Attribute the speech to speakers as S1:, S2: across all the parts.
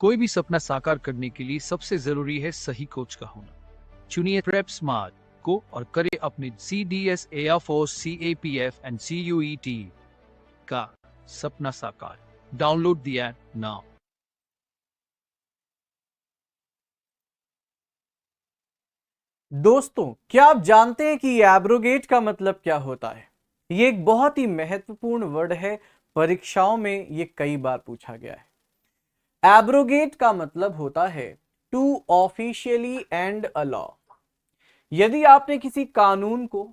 S1: कोई भी सपना साकार करने के लिए सबसे जरूरी है सही कोच का होना। चुनिए प्रेप स्मार्ट को और करें अपने CDS, air force, CAPF and CUET का सपना साकार। Download the app now.
S2: दोस्तों, क्या आप जानते हैं कि एब्रोगेट का मतलब क्या होता है? ये एक बहुत ही महत्वपूर्ण वर्ड है। परीक्षाओं में ये कई बार पूछा गया है। एब्रोगेट का मतलब होता है to officially end a law. यदि आपने किसी कानून को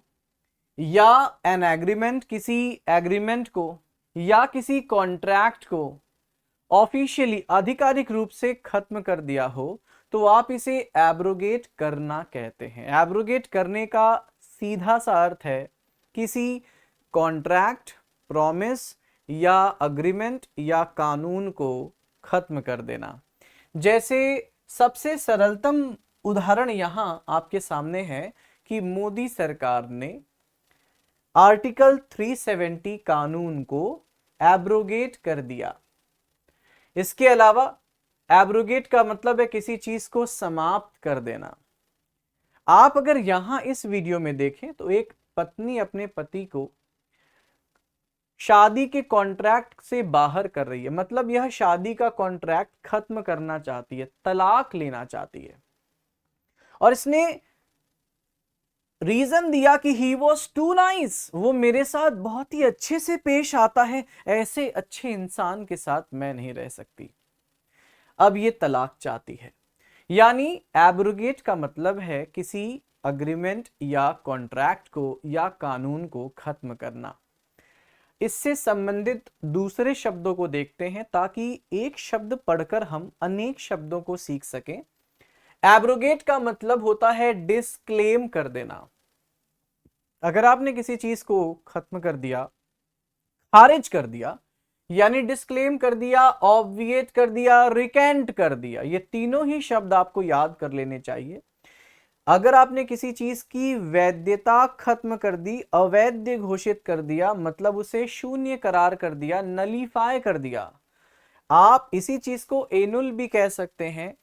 S2: या एन एग्रीमेंट, किसी एग्रीमेंट को या किसी कॉन्ट्रैक्ट को ऑफिशियली, आधिकारिक रूप से खत्म कर दिया हो, तो आप इसे एब्रोगेट करना कहते हैं। एब्रोगेट करने का सीधा सा अर्थ है किसी कॉन्ट्रैक्ट, प्रॉमिस या अग्रीमेंट या कानून को खत्म कर देना। जैसे सबसे सरलतम उदाहरण यहां आपके सामने है कि मोदी सरकार ने आर्टिकल 370 कानून को एब्रोगेट कर दिया। इसके अलावा एब्रोगेट का मतलब है किसी चीज को समाप्त कर देना। आप अगर यहां इस वीडियो में देखें तो एक पत्नी अपने पति को शादी के कॉन्ट्रैक्ट से बाहर कर रही है, मतलब यह शादी का कॉन्ट्रैक्ट खत्म करना चाहती है, तलाक लेना चाहती है। और इसने रीजन दिया कि ही वॉज टू नाइस, वो मेरे साथ बहुत ही अच्छे से पेश आता है, ऐसे अच्छे इंसान के साथ मैं नहीं रह सकती। अब ये तलाक चाहती है। यानी एब्रोगेट का मतलब है किसी अग्रीमेंट या कॉन्ट्रैक्ट को या कानून को खत्म करना। इससे संबंधित दूसरे शब्दों को देखते हैं ताकि एक शब्द पढ़कर हम अनेक शब्दों को सीख सकें। एब्रोगेट का मतलब होता है डिस्क्लेम कर देना। अगर आपने किसी चीज को खत्म कर दिया, खारिज कर दिया, यानी डिस्क्लेम कर दिया, ऑब्विएट कर दिया, रिकेंट कर दिया, ये तीनों ही शब्द आपको याद कर लेने चाहिए। अगर आपने किसी चीज की वैधता खत्म कर दी, अवैध घोषित कर दिया, मतलब उसे शून्य करार कर दिया, नलीफाई कर दिया। आप इसी चीज को एनुल भी कह सकते हैं,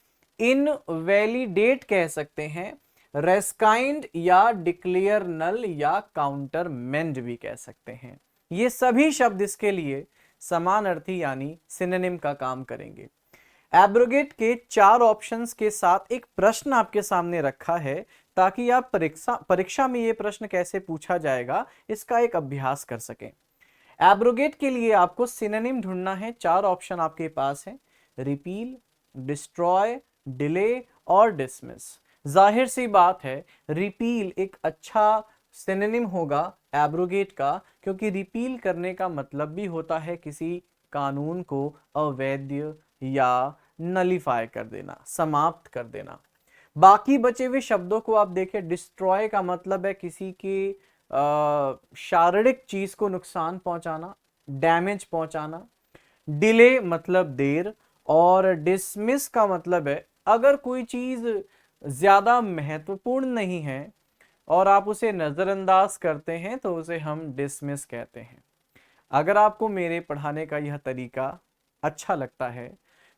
S2: इनवैलिडेट कह सकते हैं, रेस्काइंड या डिक्लेयर नल या काउंटरमेंड भी कह सकते हैं। ये सभी शब्द इसके लिए समान अर्थी यानी सिनोनिम का काम करेंगे। एब्रोगेट के 4 ऑप्शंस के साथ एक प्रश्न आपके सामने रखा है ताकि आप परीक्षा में ये प्रश्न कैसे पूछा जाएगा इसका एक अभ्यास कर सकें। एब्रोगेट के लिए आपको सिनोनिम ढूंढना है। 4 ऑप्शन आपके पास हैं, रिपील, डिस्ट्रॉय, डिले और डिसमिस। जाहिर सी बात है रिपील एक अच्छा सिनोनिम होगा एब्रोगेट का, क्योंकि रिपील करने का मतलब भी होता है किसी कानून को अवैध या नलीफाई कर देना, समाप्त कर देना। बाकी बचे हुए शब्दों को आप देखें, डिस्ट्रॉय का मतलब है किसी की शारीरिक चीज को नुकसान पहुंचाना, डैमेज पहुंचाना। डिले मतलब देर, और डिसमिस का मतलब है अगर कोई चीज ज्यादा महत्वपूर्ण नहीं है और आप उसे नजरअंदाज करते हैं तो उसे हम डिसमिस कहते हैं। अगर आपको मेरे पढ़ाने का यह तरीका अच्छा लगता है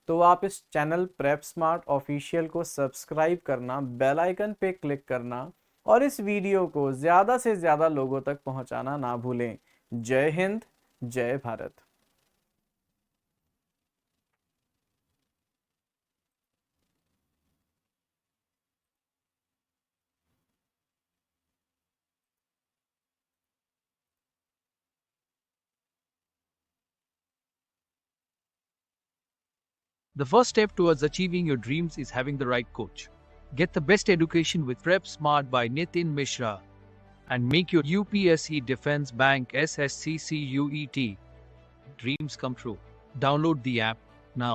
S2: तो आप इस चैनल प्रेप स्मार्ट ऑफिशियल को सब्सक्राइब करना, बेल आइकन पे क्लिक करना और इस वीडियो को ज्यादा से ज्यादा लोगों तक पहुंचाना ना भूलें। जय हिंद, जय Bharat.
S1: The first step towards achieving your dreams is having the right coach. Get the best education with Prep Smart by Nitin Mishra and make your UPSC Defense Bank SSC CUET dreams come true. Download the app now.